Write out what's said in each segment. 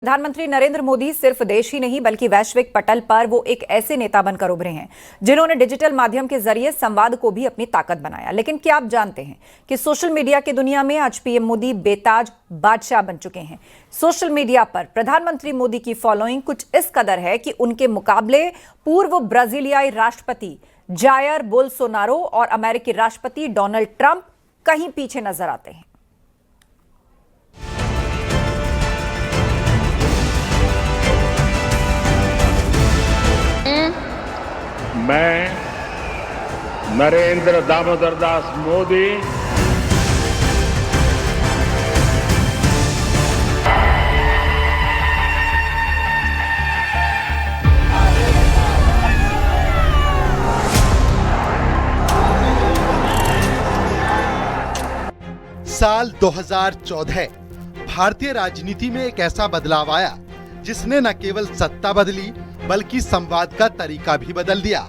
प्रधानमंत्री नरेंद्र मोदी सिर्फ देश ही नहीं बल्कि वैश्विक पटल पर वो एक ऐसे नेता बनकर उभरे हैं जिन्होंने डिजिटल माध्यम के जरिए संवाद को भी अपनी ताकत बनाया। लेकिन क्या आप जानते हैं कि सोशल मीडिया की दुनिया में आज पीएम मोदी बेताज बादशाह बन चुके हैं। सोशल मीडिया पर प्रधानमंत्री मोदी की फॉलोइंग कुछ इस कदर है कि उनके मुकाबले पूर्व ब्राजीलियाई राष्ट्रपति जायर बोल्सोनारो और अमेरिकी राष्ट्रपति डोनाल्ड ट्रंप कहीं पीछे नजर आते हैं। मैं नरेंद्र दामोदर दास मोदी साल 2014 भारतीय राजनीति में एक ऐसा बदलाव आया जिसने न केवल सत्ता बदली बल्कि संवाद का तरीका भी बदल दिया।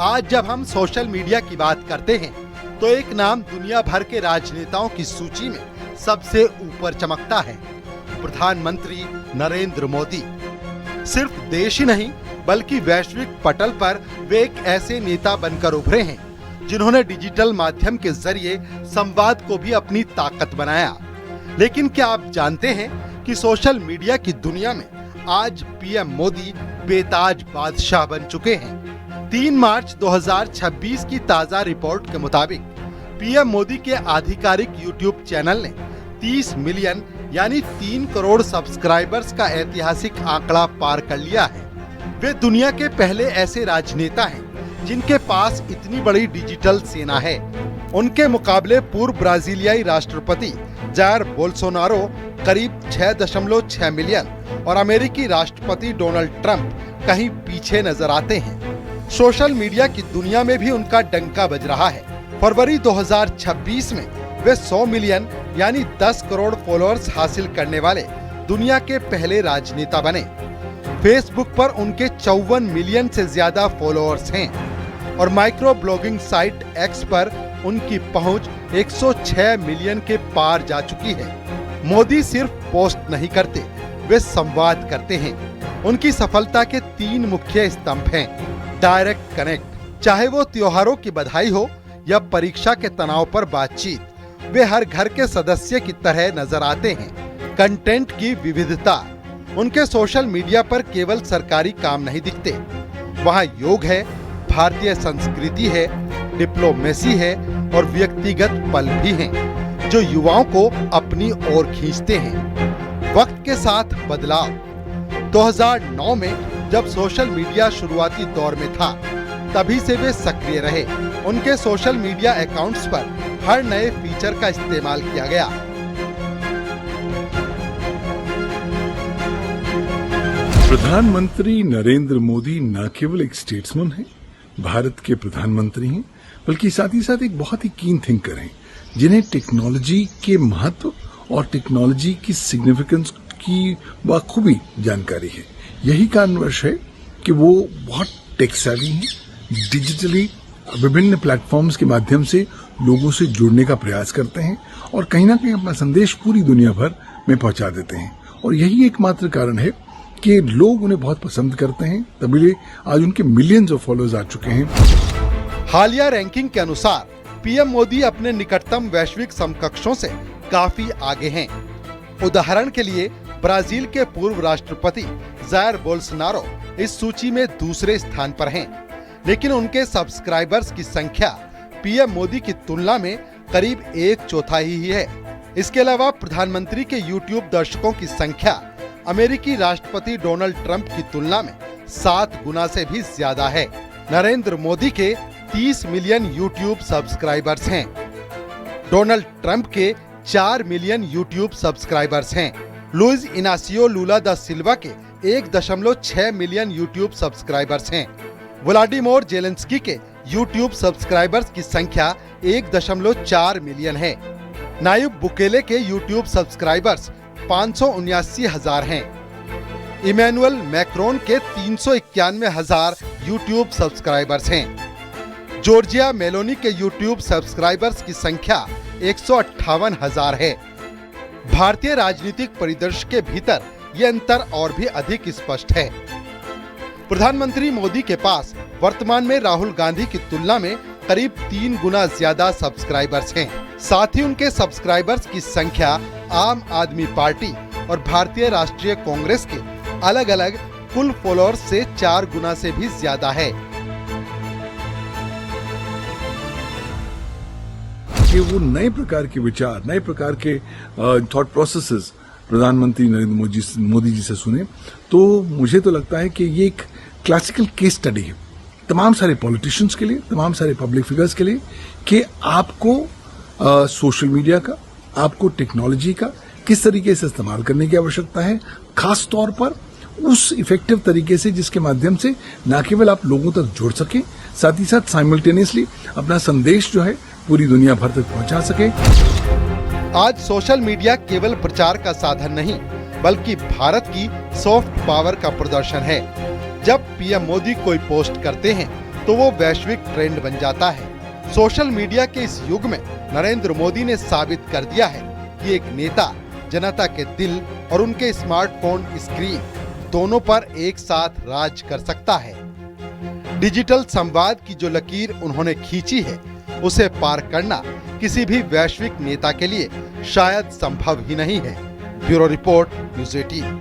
आज जब हम सोशल मीडिया की बात करते हैं तो एक नाम दुनिया भर के राजनेताओं की सूची में सबसे ऊपर चमकता है, प्रधानमंत्री नरेंद्र मोदी। सिर्फ देश ही नहीं बल्कि वैश्विक पटल पर वे एक ऐसे नेता बनकर उभरे हैं जिन्होंने डिजिटल माध्यम के जरिए संवाद को भी अपनी ताकत बनाया। लेकिन क्या आप जानते हैं कि सोशल मीडिया की दुनिया में आज पीएम मोदी बेताज बादशाह बन चुके हैं। 3 मार्च 2026 की ताजा रिपोर्ट के मुताबिक पीएम मोदी के आधिकारिक यूट्यूब चैनल ने 30 मिलियन यानी 3 करोड़ सब्सक्राइबर्स का ऐतिहासिक आंकड़ा पार कर लिया है। वे दुनिया के पहले ऐसे राजनेता हैं जिनके पास इतनी बड़ी डिजिटल सेना है। उनके मुकाबले पूर्व ब्राजीलियाई राष्ट्रपति जायर बोल्सोनारो करीब 6.6 मिलियन और अमेरिकी राष्ट्रपति डोनाल्ड ट्रंप कहीं पीछे नजर आते हैं। सोशल मीडिया की दुनिया में भी उनका डंका बज रहा है। फरवरी 2026 में वे 100 मिलियन यानी 10 करोड़ फॉलोअर्स हासिल करने वाले दुनिया के पहले राजनेता बने। फेसबुक पर उनके 54 मिलियन से ज्यादा फॉलोअर्स हैं और माइक्रो ब्लॉगिंग साइट एक्स पर उनकी पहुंच 106 मिलियन के पार जा चुकी है। मोदी सिर्फ पोस्ट नहीं करते, वे संवाद करते हैं। उनकी सफलता के 3 मुख्य स्तंभ हैं। डायरेक्ट कनेक्ट, चाहे वो त्योहारों की बधाई हो या परीक्षा के तनाव पर बातचीत, वे हर घर के सदस्य की तरह नजर आते हैं। कंटेंट की विविधता, उनके सोशल मीडिया पर केवल सरकारी काम नहीं दिखते, वहाँ योग है, भारतीय संस्कृति है, डिप्लोमेसी है और व्यक्तिगत पल भी हैं जो युवाओं को अपनी ओर खींचते हैं। वक्त के साथ बदलाव, 2009 में जब सोशल मीडिया शुरुआती दौर में था तभी से वे सक्रिय रहे। उनके सोशल मीडिया अकाउंट्स पर हर नए फीचर का इस्तेमाल किया गया। प्रधानमंत्री नरेंद्र मोदी न केवल एक स्टेट्समैन हैं, भारत के प्रधानमंत्री हैं, बल्कि साथ ही साथ एक बहुत ही कीन थिंकर हैं जिन्हें टेक्नोलॉजी के महत्व और टेक्नोलॉजी की सिग्निफिकेंस की बखूबी जानकारी है। यही कारणवश है कि वो बहुत टेक सेवी हैं, डिजिटली विभिन्न प्लेटफॉर्म्स के माध्यम से लोगों से जुड़ने का प्रयास करते हैं और कहीं ना कहीं अपना संदेश पूरी दुनिया भर में पहुंचा देते हैं। और यही एकमात्र कारण है कि लोग उन्हें बहुत पसंद करते हैं, तभी आज उनके मिलियंस ऑफ फॉलोअर्स आ चुके हैं। हालिया रैंकिंग के अनुसार पीएम मोदी अपने निकटतम वैश्विक समकक्षों से काफी आगे हैं। उदाहरण के लिए ब्राजील के पूर्व राष्ट्रपति जायर बोल्सोनारो इस सूची में दूसरे स्थान पर हैं, लेकिन उनके सब्सक्राइबर्स की संख्या पीएम मोदी की तुलना में करीब 1/4 ही है। इसके अलावा प्रधानमंत्री के यूट्यूब दर्शकों की संख्या अमेरिकी राष्ट्रपति डोनाल्ड ट्रंप की तुलना में 7 गुना से भी ज्यादा है। नरेंद्र मोदी के 30 मिलियन यूट्यूब सब्सक्राइबर्स हैं। डोनाल्ड ट्रंप के 4 मिलियन यूट्यूब सब्सक्राइबर्स हैं। लुइस इनासियो लुला दा सिल्वा के 1.6 मिलियन यूट्यूब सब्सक्राइबर्स हैं। व्लादिमीर जेलेंस्की के यूट्यूब सब्सक्राइबर्स की संख्या 1.4 मिलियन है। नायब बुकेले के यूट्यूब सब्सक्राइबर्स 579,000 हैं। इमैनुअल मैक्रोन के 391,000 यूट्यूब सब्सक्राइबर्स हैं। जॉर्जिया मेलोनी के यूट्यूब सब्सक्राइबर्स की संख्या 158,000 है। भारतीय राजनीतिक परिदृश्य के भीतर ये अंतर और भी अधिक स्पष्ट है। प्रधानमंत्री मोदी के पास वर्तमान में राहुल गांधी की तुलना में करीब 3 गुना ज्यादा सब्सक्राइबर्स हैं। साथ ही उनके सब्सक्राइबर्स की संख्या आम आदमी पार्टी और भारतीय राष्ट्रीय कांग्रेस के अलग अलग कुल फॉलोअर्स से 4 गुना से भी ज्यादा है। कि वो नए प्रकार के विचार, नए प्रकार के थॉट प्रोसेसेस प्रधानमंत्री नरेंद्र मोदी जी से सुने, तो मुझे तो लगता है कि ये एक क्लासिकल केस स्टडी है तमाम सारे पॉलिटिशियंस के लिए, तमाम सारे पब्लिक फिगर्स के लिए, कि आपको सोशल मीडिया का, आपको टेक्नोलॉजी का किस तरीके से इस्तेमाल करने की आवश्यकता है, खास तौर पर उस इफेक्टिव तरीके से जिसके माध्यम से न केवल आप लोगों तक जुड़ सके, साथ ही साथ साइमल्टेनियसली अपना संदेश जो है पूरी दुनिया भर तक पहुंचा सके। आज सोशल मीडिया केवल प्रचार का साधन नहीं, बल्कि भारत की सॉफ्ट पावर का प्रदर्शन है। जब पीएम मोदी कोई पोस्ट करते हैं तो वो वैश्विक ट्रेंड बन जाता है। सोशल मीडिया के इस युग में नरेंद्र मोदी ने साबित कर दिया है कि एक नेता जनता के दिल और उनके स्मार्टफोन स्क्रीन दोनों पर एक साथ राज कर सकता है। डिजिटल संवाद की जो लकीर उन्होंने खींची है, उसे पार करना किसी भी वैश्विक नेता के लिए शायद संभव ही नहीं है। Bureau report, news 18।